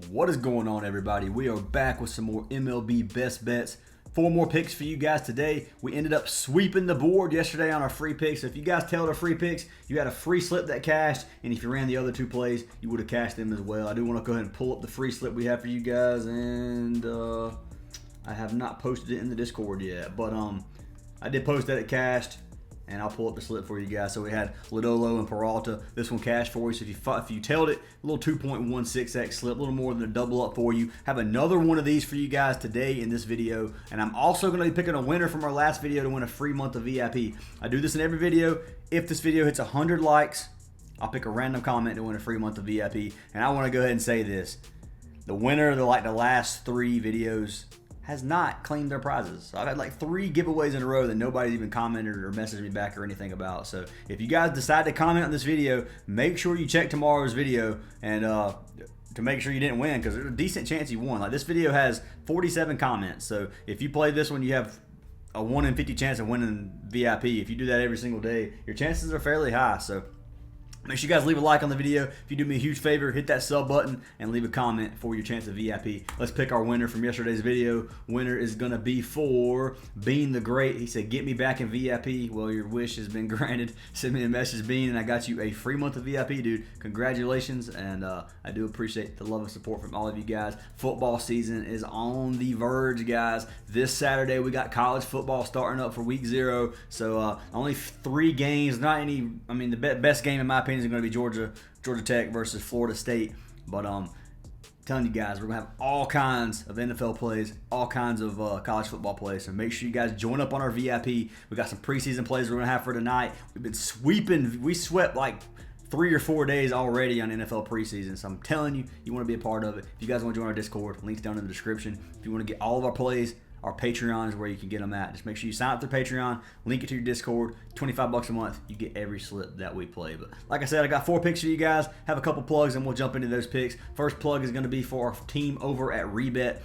What is going on, everybody? We are back with some more MLB best bets. 4 more picks for you guys today. We ended up sweeping the board yesterday on our free picks. So if you guys tailed our free picks, you had a free slip that cashed, and if you ran the other 2 plays, you would have cashed them as well. I do want to go ahead and pull up the free slip we have for you guys, and I have not posted it in the Discord yet, but I did post that it cashed. And I'll pull up the slip for you guys. So we had Lodolo and Peralta. This one cashed for you. So if you tailed it, a little 2.16x slip, a little more than a double up for you. Have another one of these for you guys today in this video. And I'm also going to be picking a winner from our last video to win a free month of VIP. I do this in every video. If this video hits 100 likes, I'll pick a random comment to win a free month of VIP. And I want to go ahead and say this. The winner of the last 3 videos has not claimed their prizes. So I've had like 3 giveaways in a row that nobody's even commented or messaged me back or anything about. So if you guys decide to comment on this video, make sure you check tomorrow's video and to make sure you didn't win, because there's a decent chance you won. Like, this video has 47 comments. So if you play this one, you have a 1 in 50 chance of winning VIP. If you do that every single day, your chances are fairly high. So make sure you guys leave a like on the video. If you do me a huge favor, hit that sub button and leave a comment for your chance of VIP. Let's pick our winner from yesterday's video. Winner is going to be for Bean the Great. He said, get me back in VIP. Well, your wish has been granted. Send me a message, Bean, and I got you a free month of VIP, dude. Congratulations, and I do appreciate the love and support from all of you guys. Football season is on the verge, guys. This Saturday, we got college football starting up for week 0. So only 3 games. Not any, I mean, the best game in my opinion is going to be Georgia Tech versus Florida State. But telling you guys, we're going to have all kinds of NFL plays, all kinds of college football plays. So make sure you guys join up on our VIP. We got some preseason plays we're going to have for tonight. We've been sweeping. We swept like 3 or 4 days already on NFL preseason. So I'm telling you, you want to be a part of it. If you guys want to join our Discord, links down in the description. If you want to get all of our plays, our Patreon is where you can get them at. Just make sure you sign up through Patreon, link it to your Discord. $25 a month, you get every slip that we play. But like I said, I got 4 picks for you guys. Have a couple plugs, and we'll jump into those picks. First plug is going to be for our team over at Rebet.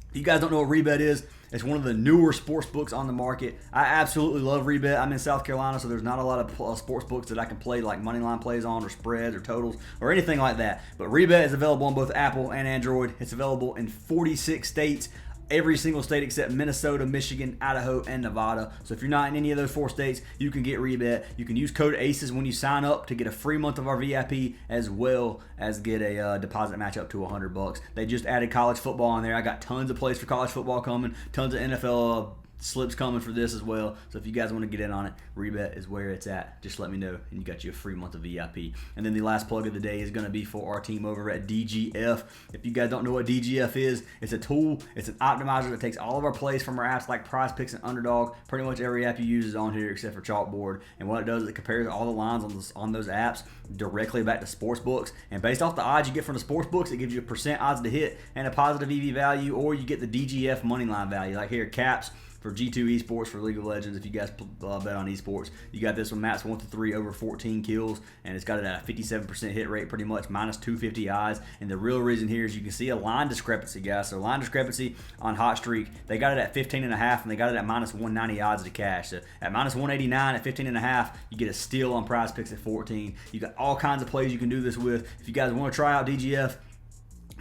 If you guys don't know what Rebet is, it's one of the newer sports books on the market. I absolutely love Rebet. I'm in South Carolina, so there's not a lot of sports books that I can play like money line plays on, or spreads, or totals, or anything like that. But Rebet is available on both Apple and Android. It's available in 46 states. Every single state except Minnesota, Michigan, Idaho, and Nevada. So if you're not in any of those 4 states, you can get Rebet. You can use code ACES when you sign up to get a free month of our VIP, as well as get a deposit match up to $100. They just added college football on there. I got tons of plays for college football coming, tons of NFL slips coming for this as well. So if you guys want to get in on it, Rebet is where it's at. Just let me know, and you got you a free month of VIP. And then the last plug of the day is going to be for our team over at DGF. If you guys don't know what DGF is, it's a tool. It's an optimizer that takes all of our plays from our apps like Prizepicks and UNDERDOG. Pretty much every app you use is on here except for CHALKBOARD. And what it does is it compares all the lines on those apps directly back to sportsbooks. And based off the odds you get from the sportsbooks, it gives you a % odds to hit and a positive EV value, or you get the DGF money line value. Like here, caps for G2 Esports for League of Legends. If you guys bet on esports, you got this one, max 1-3 over 14 kills, and it's got it at a 57% hit rate, pretty much minus 250 odds. And the real reason here is you can see a line discrepancy, guys. So line discrepancy on Hot Streak, they got it at 15.5, and they got it at minus 190 odds to cash. So at minus 189 at 15.5, you get a steal on Prizepicks at 14. You got all kinds of plays you can do this with. If you guys want to try out DGF,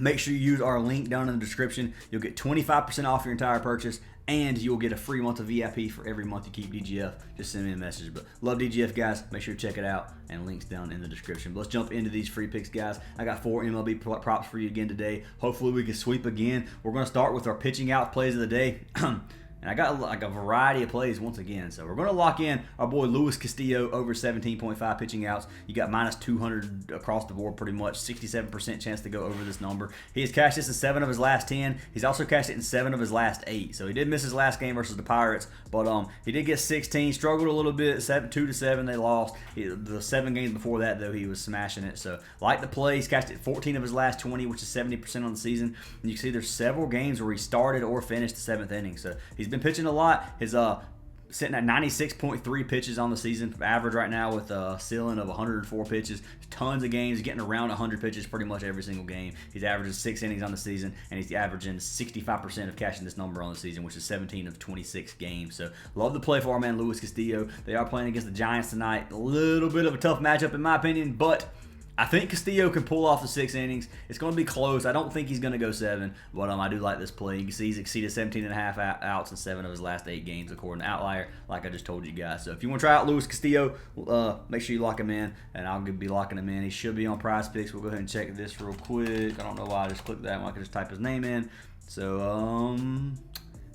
make sure you use our link down in the description. You'll get 25% off your entire purchase, and you'll get a free month of VIP for every month you keep DGF. Just send me a message. But love DGF, guys. Make sure to check it out, and links down in the description. But let's jump into these free picks, guys. I got 4 MLB props for you again today. Hopefully we can sweep again. We're going to start with our pitching out plays of the day. And I got like a variety of plays once again. So we're going to lock in our boy Luis Castillo over 17.5 pitching outs. You got minus 200 across the board pretty much. 67% chance to go over this number. He has cashed this in 7 of his last 10. He's also cashed it in 7 of his last 8. So he did miss his last game versus the Pirates. But he did get 16. Struggled a little bit. 2-7 they lost. The 7 games before that, though, he was smashing it. So like the play, he's cashed it 14 of his last 20, which is 70% on the season. And you can see there's several games where he started or finished the 7th inning. So he's been pitching a lot. His sitting at 96.3 pitches on the season, average right now with a ceiling of 104 pitches. Tons of games, getting around 100 pitches pretty much every single game. He's averaging 6 innings on the season, and he's averaging 65% of cashing this number on the season, which is 17 of 26 games. So love the play for our man Luis Castillo. They are playing against the Giants tonight. A little bit of a tough matchup in my opinion, but I think Castillo can pull off the 6 innings. It's going to be close. I don't think he's going to go 7, but I do like this play. You can see he's exceeded 17.5 outs in 7 of his last 8 games, according to Outlier, like I just told you guys. So if you want to try out Luis Castillo, make sure you lock him in, and I'll be locking him in. He should be on Prizepicks. We'll go ahead and check this real quick. I don't know why I just clicked that one. I can just type his name in. So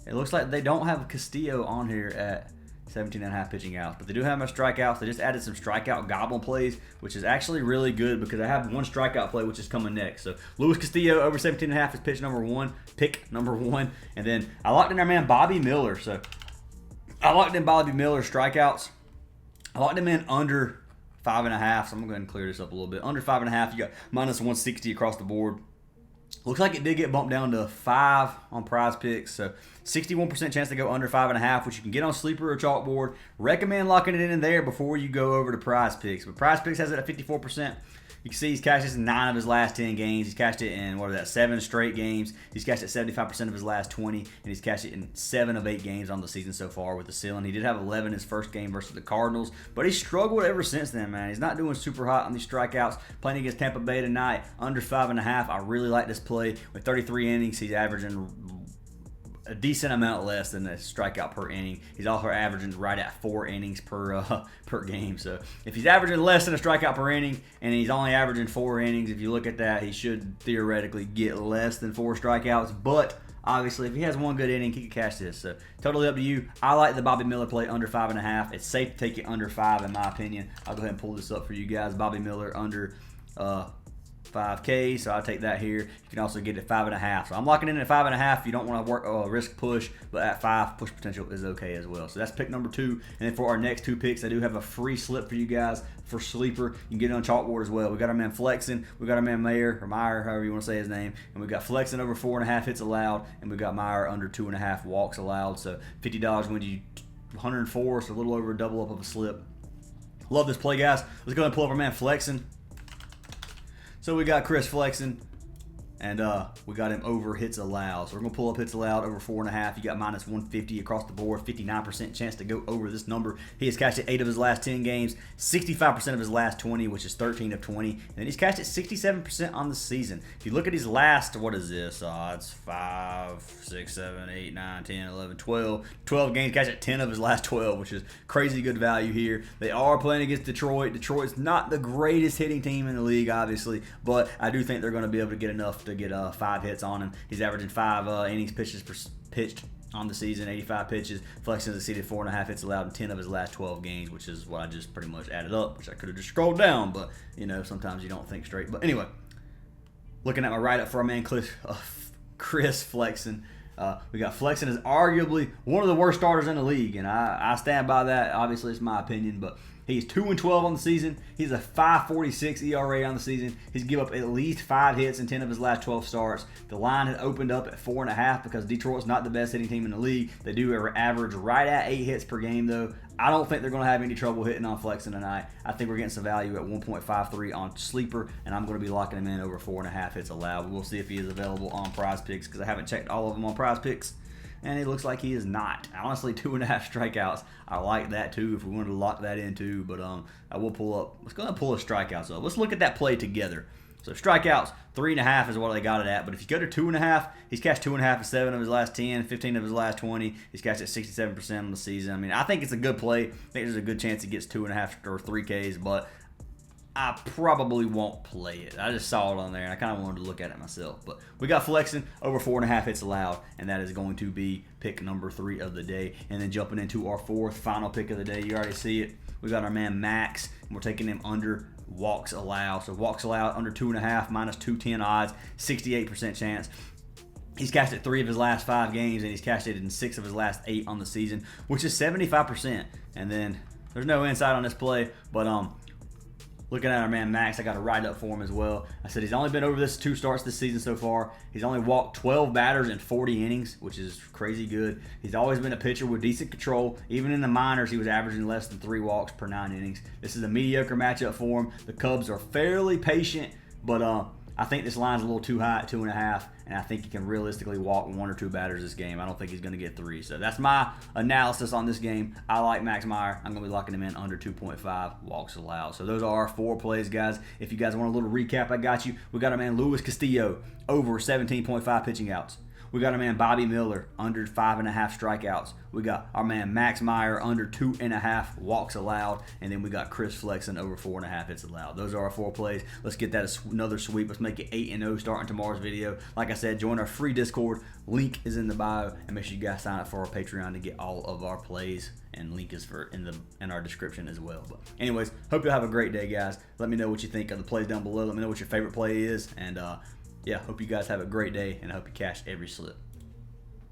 it looks like they don't have Castillo on here at 17.5 pitching outs, but they do have my strikeouts. They just added some strikeout goblin plays, which is actually really good because I have one strikeout play which is coming next. So Luis Castillo over 17.5 is pick number one, and then I locked in our man Bobby Miller. So I locked in Bobby Miller strikeouts. I locked him in under 5.5. So I'm gonna go ahead and clear this up a little bit. Under 5.5, you got minus 160 across the board. Looks like it did get bumped down to 5 on Prizepicks, so 61% chance to go under 5.5, which you can get on Sleeper or Chalkboard. Recommend locking it in there before you go over to Prizepicks. But Prizepicks has it at 54%. You can see he's cashed this in 9 of his last 10 games. He's cashed it in, 7 straight games. He's cashed it 75% of his last 20, and he's cashed it in 7 of 8 games on the season so far with the ceiling. He did have 11 in his first game versus the Cardinals, but he struggled ever since then, man. He's not doing super hot on these strikeouts. Playing against Tampa Bay tonight, under 5.5. I really like this play. With 33 innings, he's averaging a decent amount less than a strikeout per inning. He's also averaging right at 4 innings per game. So if he's averaging less than a strikeout per inning and he's only averaging 4 innings, if you look at that, he should theoretically get less than 4 strikeouts. But obviously, if he has one good inning, he can cash this. So totally up to you. I like the Bobby Miller play under 5.5. It's safe to take it under 5 in my opinion. I'll go ahead and pull this up for you guys. Bobby Miller under 5K, so I'll take that here. You can also get it 5.5. So I'm locking in at 5.5. You don't want to risk push, but at 5, push potential is okay as well. So that's pick number 2. And then for our next 2 picks, I do have a free slip for you guys for Sleeper. You can get it on Chalkboard as well. We got our man Flexen, we got our man Meyer, or Meyer, however you want to say his name, and we got Flexen over 4.5 hits allowed, and we got Meyer under 2.5 walks allowed. So $50 wins you 104, so a little over a double up of a slip. Love this play, guys. Let's go ahead and pull up our man Flexen. So we got Chris Flexen, and we got him over hits allowed. So we're going to pull up hits allowed over 4.5. You got minus 150 across the board, 59% chance to go over this number. He has cashed it 8 of his last 10 games, 65% of his last 20, which is 13 of 20. And then he's cashed it 67% on the season. If you look at his last, what is this? It's 5, 6, 7, 8, 9, 10, 11, 12. 12 games, cashed it 10 of his last 12, which is crazy good value here. They are playing against Detroit. Detroit's not the greatest hitting team in the league, obviously, but I do think they're going to be able to get enough to get 5 hits on him. He's averaging 5 innings pitched on the season, 85 pitches. Flexen has exceeded 4.5 hits allowed in 10 of his last 12 games, which is what I just pretty much added up, which I could have just scrolled down, but sometimes you don't think straight. But anyway, looking at my write-up for our man Chris Flexen. We got Flexen as arguably one of the worst starters in the league, and I stand by that. Obviously, it's my opinion, but he's 2-12 on the season. He's a 5.46 ERA on the season. He's given up at least 5 hits in 10 of his last 12 starts. The line had opened up at 4.5 because Detroit's not the best hitting team in the league. They do average right at 8 hits per game, though. I don't think they're going to have any trouble hitting on Flexen tonight. I think we're getting some value at 1.53 on Sleeper, and I'm going to be locking him in over 4.5 hits allowed. We'll see if he is available on Prizepicks because I haven't checked all of them on Prizepicks, and it looks like he is not. Honestly, 2.5 strikeouts. I like that too if we wanted to lock that in too, but I will pull up. Let's go ahead and pull his strikeouts up. Let's look at that play together. So strikeouts, 3.5 is what they got it at. But if you go to 2.5, he's cashed 2.5 in 7 of his last 10, 15 of his last 20. He's cashed at 67% on the season. I mean, I think it's a good play. I think there's a good chance he gets 2.5 or 3 Ks, but I probably won't play it. I just saw it on there, and I kind of wanted to look at it myself. But we got Flexen over 4.5 hits allowed, and that is going to be pick number 3 of the day. And then jumping into our 4th final pick of the day, you already see it. We got our man Max, and we're taking him under walks allowed. So walks allowed under 2.5, minus 210 odds, 68% chance. He's cashed it 3 of his last 5 games, and he's cashed it in 6 of his last 8 on the season, which is 75%. And then there's no insight on this play, but looking at our man Max, I got a write-up for him as well. I said he's only been over this 2 starts this season so far. He's only walked 12 batters in 40 innings, which is crazy good. He's always been a pitcher with decent control. Even in the minors, he was averaging less than 3 walks per 9 innings. This is a mediocre matchup for him. The Cubs are fairly patient, but I think this line's a little too high at 2.5, and I think he can realistically walk 1 or 2 batters this game. I don't think he's going to get 3. So that's my analysis on this game. I like Max Meyer. I'm going to be locking him in under 2.5 walks allowed. So those are our 4 plays, guys. If you guys want a little recap, I got you. We got our man Luis Castillo over 17.5 pitching outs. We got our man Bobby Miller under 5.5 strikeouts. We got our man Max Meyer under 2.5 walks allowed. And then we got Chris Flexen over 4.5 hits allowed. Those are our 4 plays. Let's get that another sweep. Let's make it 8-0 starting tomorrow's video. Like I said, join our free Discord. Link is in the bio. And make sure you guys sign up for our Patreon to get all of our plays. And link is in our description as well. But anyways, hope you'll have a great day, guys. Let me know what you think of the plays down below. Let me know what your favorite play is. And yeah, hope you guys have a great day, and I hope you cash every slip.